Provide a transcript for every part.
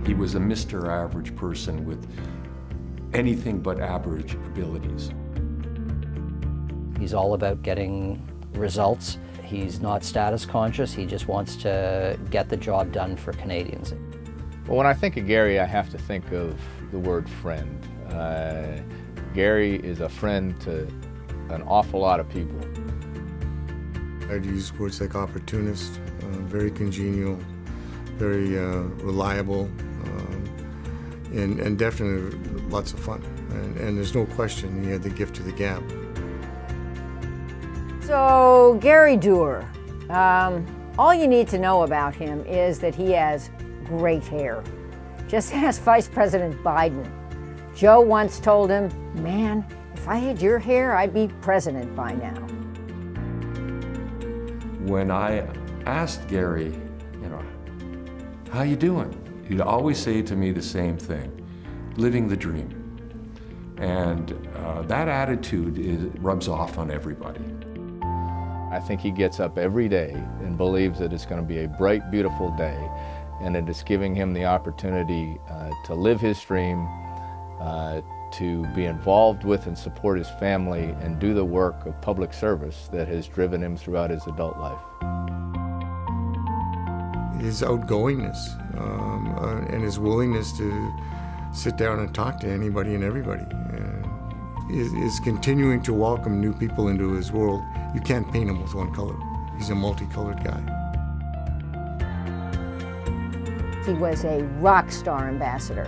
He was a Mr. Average person with anything but average abilities. He's all about getting results. He's not status conscious. He just wants to get the job done for Canadians. Well, when I think of Gary, I have to think of the word friend. Gary is a friend to an awful lot of people. I'd use words like opportunist, very congenial, very reliable, and definitely lots of fun. And there's no question he had the gift of the gab. So, Gary Doer, all you need to know about him is that he has great hair. Just ask Vice President Biden. Joe once told him, "Man, if I had your hair, I'd be president by now." When I asked Gary, how you doing? He'd always say to me the same thing, living the dream. And that attitude rubs off on everybody. I think he gets up every day and believes that it's going to be a bright, beautiful day, and that it's giving him the opportunity to live his dream, to be involved with and support his family, and do the work of public service that has driven him throughout his adult life. His outgoingness and his willingness to sit down and talk to anybody and everybody is continuing to welcome new people into his world. You can't paint him with one color. He's a multicolored guy. He was a rock star ambassador.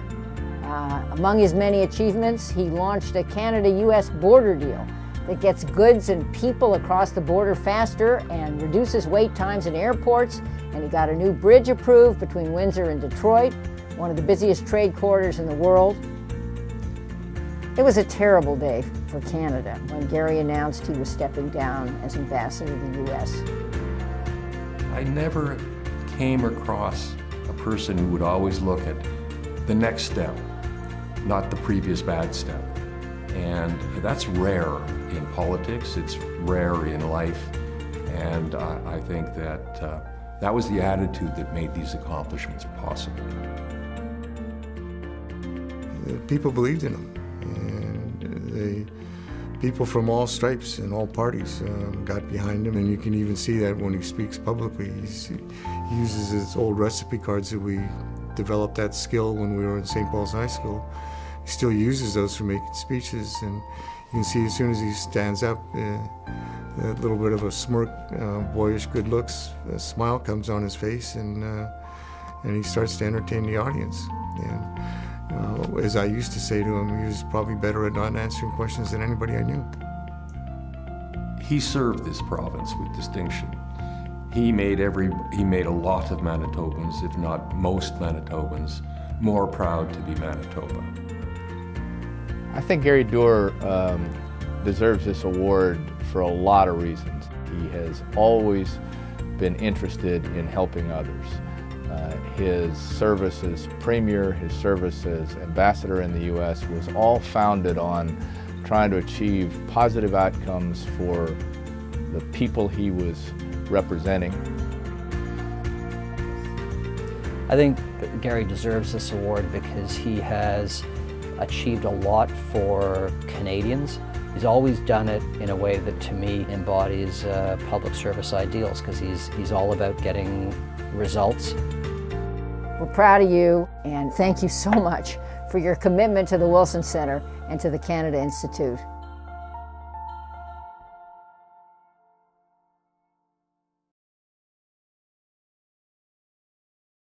Among his many achievements, he launched a Canada-US border deal that gets goods and people across the border faster and reduces wait times in airports. And he got a new bridge approved between Windsor and Detroit, one of the busiest trade corridors in the world. It was a terrible day for Canada when Gary announced he was stepping down as ambassador to the US. I never came across a person who would always look at the next step, not the previous bad step. And that's rare in politics, it's rare in life, and I think that that was the attitude that made these accomplishments possible. People believed in him, and people from all stripes and all parties got behind him, and you can even see that when he speaks publicly. He uses his old recipe cards that we developed that skill when we were in St. Paul's High School. He still uses those for making speeches, and you can see as soon as he stands up, a little bit of a smirk, boyish good looks, a smile comes on his face, and he starts to entertain the audience. And as I used to say to him, he was probably better at not answering questions than anybody I knew. He served this province with distinction. He made a lot of Manitobans, if not most Manitobans, more proud to be Manitoba. I think Gary Doer deserves this award for a lot of reasons. He has always been interested in helping others. His service as Premier, his service as Ambassador in the U.S. was all founded on trying to achieve positive outcomes for the people he was representing. I think Gary deserves this award because he has achieved a lot for Canadians. He's always done it in a way that, to me, embodies public service ideals, because he's all about getting results. We're proud of you, and thank you so much for your commitment to the Wilson Centre and to the Canada Institute.